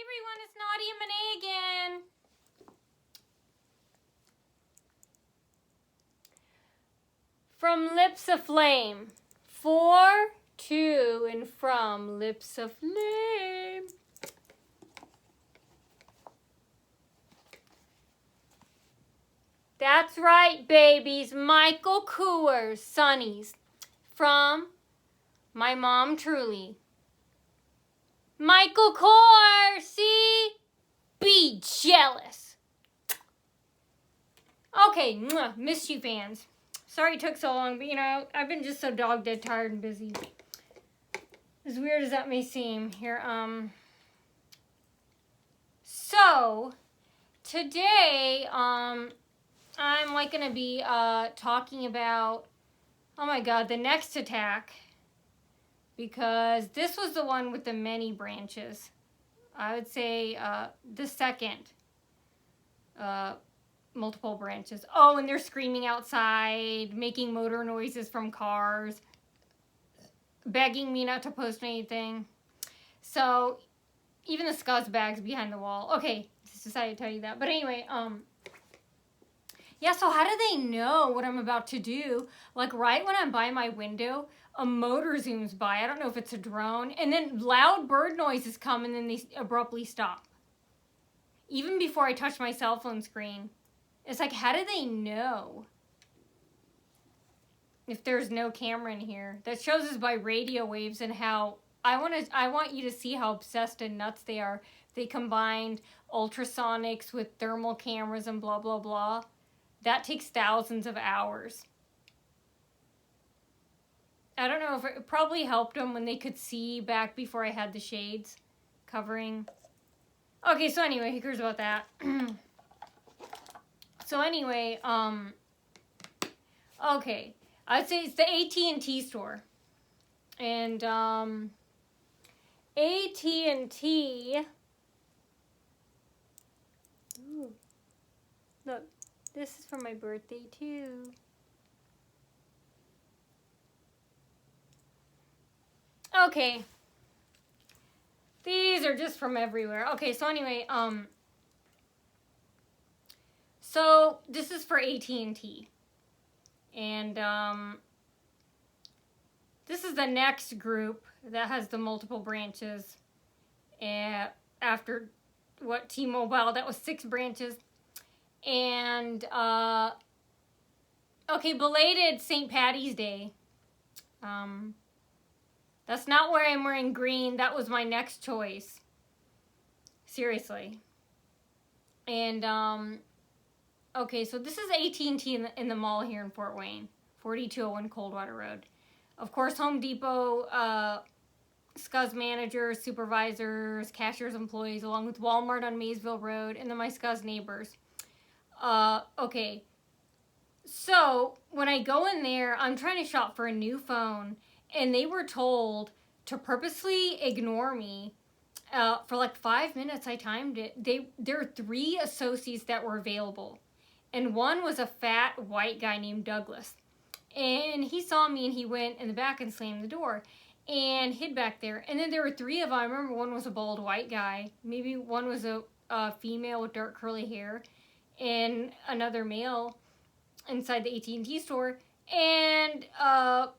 everyone, it's Nadia Monet again. From Lips Aflame. For, to, and from Lips Aflame. That's right, babies. Michael Coors, Sonnies. From my mom, truly. Michael Kors, see? Be jealous. Okay, missed you, fans. Sorry it took so long, but I've been just so dog dead tired and busy. As weird as that may seem. Here, So, today, I'm gonna be, talking about, oh my god, the next attack. Because this was the one with the many branches. I would say the second multiple branches. Oh, and they're screaming outside, making motor noises from cars, begging me not to post anything. So, even the scuzz bags behind the wall. Okay, just decided to tell you that. But anyway, yeah, so how do they know what I'm about to do? Like, right when I'm by my window, a motor zooms by. I don't know if it's a drone. And then loud bird noises come and then they abruptly stop. Even before I touch my cell phone screen. It's like, how do they know? If there's no camera in here. That shows us by radio waves and how... I want you to see how obsessed and nuts they are. They combined ultrasonics with thermal cameras and blah, blah, blah. That takes thousands of hours. I don't know if it probably helped them when they could see back before I had the shades covering. Okay, so anyway, who cares about that? So anyway, okay. I'd say it's the At&t store. And, At&t, ooh, look, this is for my birthday too. Okay. These are just from everywhere. Okay, so anyway, so this is for At&t. And, this is the next group that has the multiple branches. After, T-Mobile, that was 6 branches. And, okay, belated St. Patty's Day. That's not where I'm wearing green. That was my next choice. Seriously. And, okay, so this is At&t in the mall here in Fort Wayne. 4201 Coldwater Road. Of course, Home Depot, SCUS managers, supervisors, cashiers, employees, along with Walmart on Maysville Road, and then my SCUS neighbors. Okay. So, when I go in there, I'm trying to shop for a new phone, and they were told to purposely ignore me. For like 5 minutes, I timed it. There are 3 associates that were available. And one was a fat white guy named Douglas. And he saw me and he went in the back and slammed the door and hid back there. And then there were 3 of them. I remember one was a bald white guy. Maybe one was a female with dark curly hair. And another male inside the At&t store. And I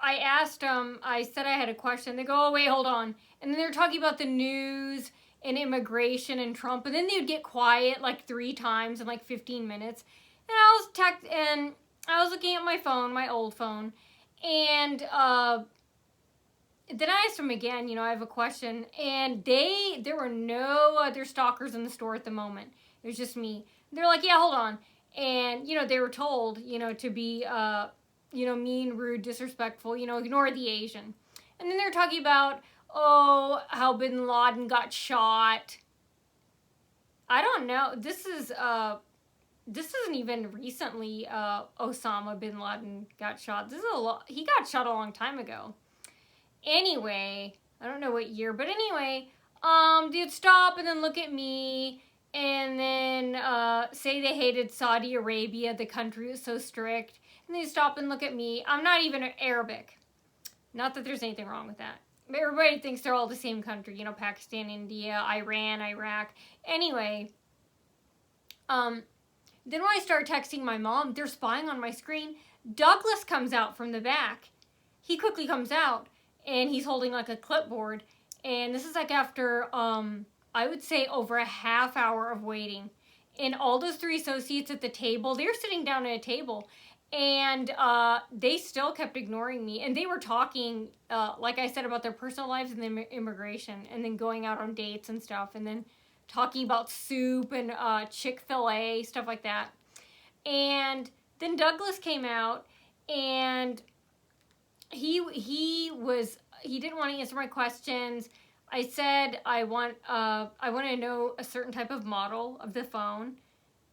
asked them, I said I had a question. They go, oh, wait, hold on. And then they were talking about the news and immigration and Trump. And then they would get quiet like 3 times in like 15 minutes. And I was looking at my phone, my old phone, and then I asked them again, I have a question, and there were no other stalkers in the store at the moment. It was just me. They're like, yeah, hold on. And, they were told, to be, mean, rude, disrespectful, ignore the Asian. And then they're talking about, oh, how Bin Laden got shot. I don't know. This isn't even recently Osama Bin Laden got shot. He got shot a long time ago. Anyway, I don't know what year, but anyway, they'd stop and then look at me and then say they hated Saudi Arabia, the country was so strict. And they'd stop and look at me. I'm not even Arabic. Not that there's anything wrong with that. everybody thinks they're all the same country, you know, Pakistan, India, Iran, Iraq. Anyway, then when I start texting my mom, they're spying on my screen. Douglas comes out from the back. He quickly comes out, and he's holding like a clipboard. And this is like after, I would say over a half hour of waiting. And all those three associates at the table, they're sitting down at a table. And they still kept ignoring me. And they were talking, like I said, about their personal lives and then immigration. And then going out on dates and stuff. And then talking about soup and Chick-fil-A, stuff like that. And then Douglas came out, and he didn't want to answer my questions. I said I want to know a certain type of model of the phone,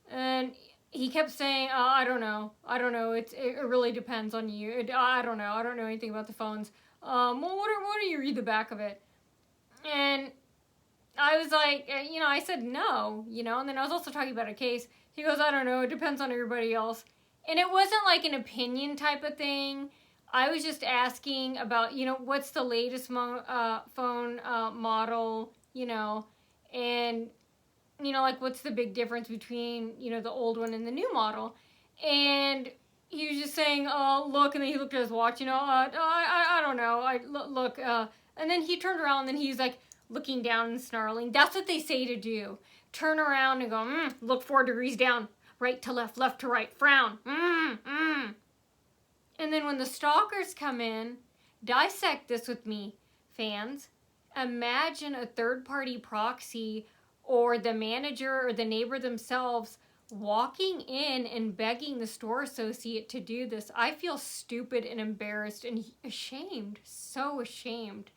and he kept saying, I don't know. It really depends on you. I don't know anything about the phones. Well, what do you read the back of it? And I was like, I said no, and then I was also talking about a case. He goes, I don't know, it depends on everybody else. And it wasn't like an opinion type of thing. I was just asking about, what's the latest phone model, and, like what's the big difference between, the old one and the new model. And he was just saying, oh, look, and then he looked at his watch, I don't know, look, and then he turned around and then he's like looking down and snarling. That's what they say to do. Turn around and go, look 4 degrees down, right to left, left to right, frown, And then when the stalkers come in, dissect this with me, fans. Imagine a third-party proxy or the manager or the neighbor themselves walking in and begging the store associate to do this. I feel stupid and embarrassed and ashamed, so ashamed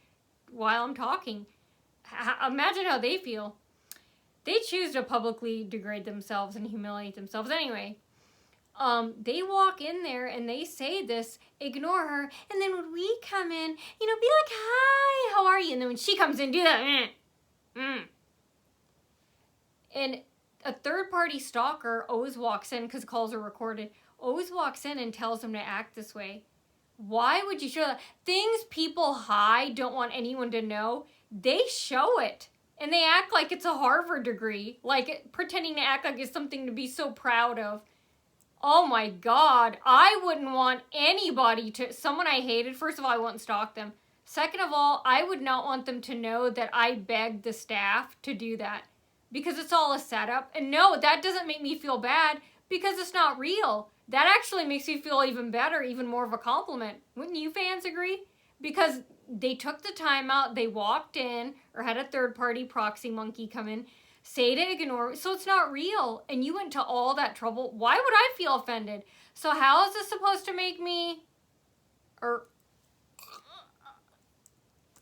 while I'm talking. Imagine how they feel. They choose to publicly degrade themselves and humiliate themselves. Anyway, they walk in there and they say this, ignore her, and then when we come in, be like, hi, how are you? And then when she comes in, do that, And a third-party stalker always walks in, because calls are recorded, always walks in and tells them to act this way. Why would you show that? Things people hide, don't want anyone to know, they show it. And they act like it's a Harvard degree, like pretending to act like it's something to be so proud of. Oh my God, I wouldn't want anybody someone I hated, first of all, I wouldn't stalk them. Second of all, I would not want them to know that I begged the staff to do that, because it's all a setup. And no, that doesn't make me feel bad, because it's not real. That actually makes me feel even better, even more of a compliment. Wouldn't you fans agree? Because they took the time out, they walked in, or had a third-party proxy monkey come in, say to ignore, so it's not real, and you went to all that trouble. Why would I feel offended? So how is this supposed to make me,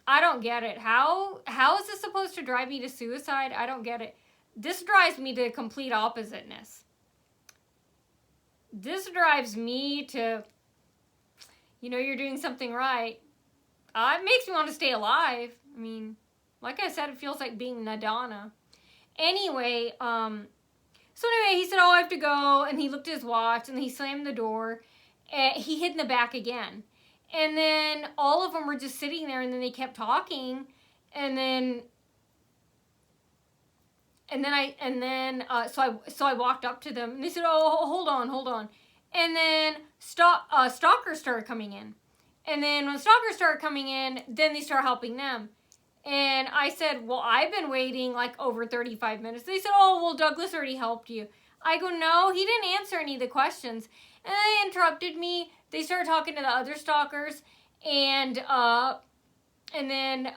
I don't get it. How is this supposed to drive me to suicide? I don't get it. This drives me to complete oppositeness. This drives me to, you're doing something right. It makes me want to stay alive. I mean, like I said, it feels like being Madonna. Anyway, he said, oh, I have to go. And he looked at his watch and he slammed the door. And he hid in the back again. And then all of them were just sitting there, and then they kept talking. So I walked up to them and they said, oh, hold on. And then stalkers started coming in. And then when stalkers started coming in, then they started helping them. And I said, well, I've been waiting like over 35 minutes. They said, oh, well, Douglas already helped you. I go, no, he didn't answer any of the questions. And they interrupted me. They started talking to the other stalkers. And then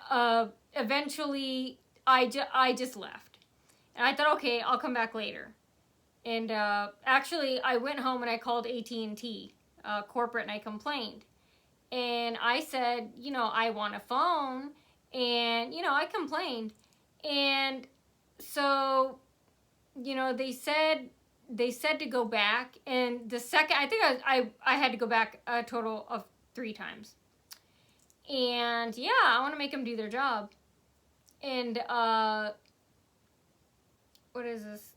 eventually I just left. And I thought, okay, I'll come back later. And actually, I went home and I called AT&T corporate and I complained. And I said, I want a phone. And, I complained. And so, they said to go back. And the second, I think I had to go back a total of 3 times. And yeah, I want to make them do their job. And, what is this?